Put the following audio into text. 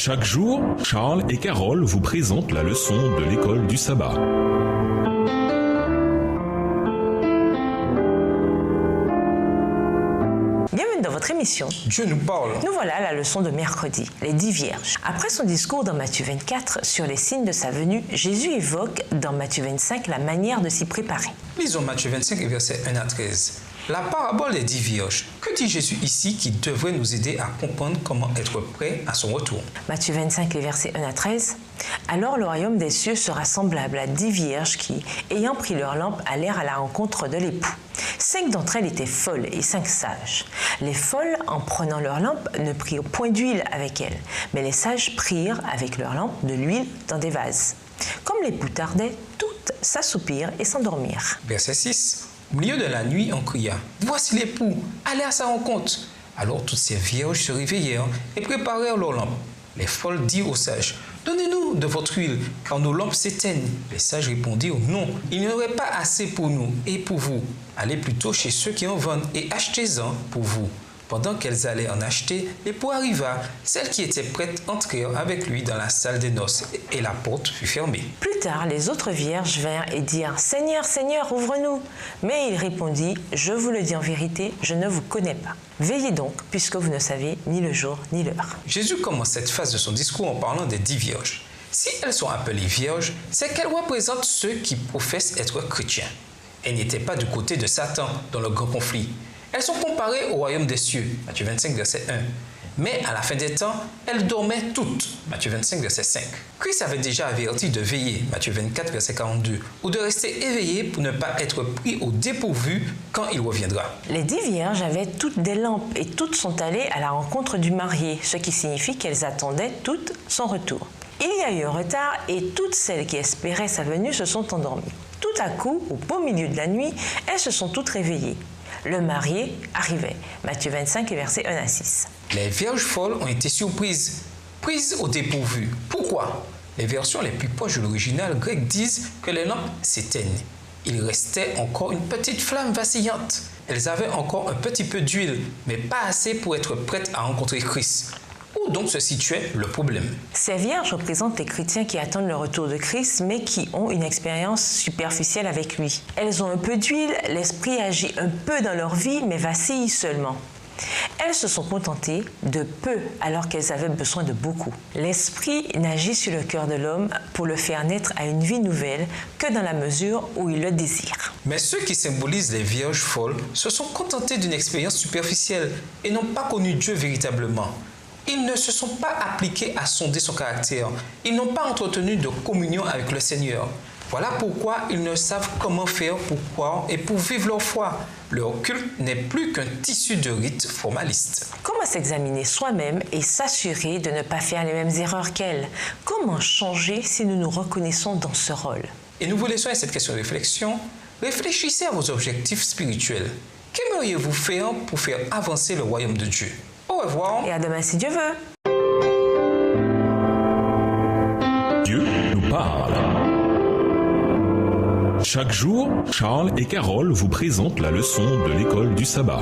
Chaque jour, Charles et Carole vous présentent la leçon de l'école du sabbat. Bienvenue dans votre émission. Dieu nous parle. Nous voilà à la leçon de mercredi, les 10 vierges. Après son discours dans Matthieu 24 sur les signes de sa venue, Jésus évoque dans Matthieu 25 la manière de s'y préparer. Lisons Matthieu 25, versets 1 à 13. La parabole des 10 vierges. Que dit Jésus ici qui devrait nous aider à comprendre comment être prêt à son retour? Matthieu 25, les versets 1 à 13. Alors le royaume des cieux sera semblable à 10 vierges qui, ayant pris leur lampe, allèrent à la rencontre de l'époux. 5 d'entre elles étaient folles et 5 sages. Les folles, en prenant leur lampe, ne prirent point d'huile avec elles, mais les sages prirent avec leur lampe de l'huile dans des vases. Comme l'époux tardait, toutes s'assoupirent et s'endormirent. Verset 6. Au milieu de la nuit, on cria « Voici l'époux, allez à sa rencontre !» Alors toutes ces vierges se réveillèrent et préparèrent leurs lampes. Les folles dirent aux sages « Donnez-nous de votre huile, car nos lampes s'éteignent. » Les sages répondirent « Non, il n'y aurait pas assez pour nous et pour vous. Allez plutôt chez ceux qui en vendent et achetez-en pour vous. » Pendant qu'elles allaient en acheter, l'époux arriva. Celles qui étaient prêtes entrèrent avec lui dans la salle des noces et la porte fut fermée. Plus tard, les autres vierges vinrent et dirent « Seigneur, Seigneur, ouvre-nous !» Mais il répondit « Je vous le dis en vérité, je ne vous connais pas. Veillez donc, puisque vous ne savez ni le jour ni l'heure. » Jésus commence cette phase de son discours en parlant des 10 vierges. Si elles sont appelées vierges, c'est qu'elles représentent ceux qui professent être chrétiens. Elles n'étaient pas du côté de Satan dans le grand conflit. Elles sont comparées au royaume des cieux, Matthieu 25, verset 1. Mais à la fin des temps, elles dormaient toutes, Matthieu 25, verset 5. Christ avait déjà averti de veiller, Matthieu 24, verset 42, ou de rester éveillé pour ne pas être pris au dépourvu quand il reviendra. Les 10 vierges avaient toutes des lampes et toutes sont allées à la rencontre du marié, ce qui signifie qu'elles attendaient toutes son retour. Il y a eu un retard et toutes celles qui espéraient sa venue se sont endormies. Tout à coup, au beau milieu de la nuit, elles se sont toutes réveillées. Le marié arrivait. Matthieu 25, versets 1 à 6. Les vierges folles ont été surprises, prises au dépourvu. Pourquoi? Les versions les plus proches de l'original grec disent que les lampes s'éteignent. Il restait encore une petite flamme vacillante. Elles avaient encore un petit peu d'huile, mais pas assez pour être prêtes à rencontrer Christ. Où donc se situait le problème? Ces vierges représentent les chrétiens qui attendent le retour de Christ, mais qui ont une expérience superficielle avec lui. Elles ont un peu d'huile, l'esprit agit un peu dans leur vie, mais vacille seulement. Elles se sont contentées de peu alors qu'elles avaient besoin de beaucoup. L'esprit n'agit sur le cœur de l'homme pour le faire naître à une vie nouvelle que dans la mesure où il le désire. Mais ceux qui symbolisent les vierges folles se sont contentés d'une expérience superficielle et n'ont pas connu Dieu véritablement. Ils ne se sont pas appliqués à sonder son caractère. Ils n'ont pas entretenu de communion avec le Seigneur. Voilà pourquoi ils ne savent comment faire pour croire et pour vivre leur foi. Leur culte n'est plus qu'un tissu de rites formalistes. Comment s'examiner soi-même et s'assurer de ne pas faire les mêmes erreurs qu'elles? Comment changer si nous nous reconnaissons dans ce rôle? Et nous vous laissons avec cette question de réflexion. Réfléchissez à vos objectifs spirituels. Qu'aimeriez-vous faire pour faire avancer le royaume de Dieu? Au revoir. Et à demain si Dieu veut. Dieu nous parle. Chaque jour, Charles et Carole vous présentent la leçon de l'école du sabbat.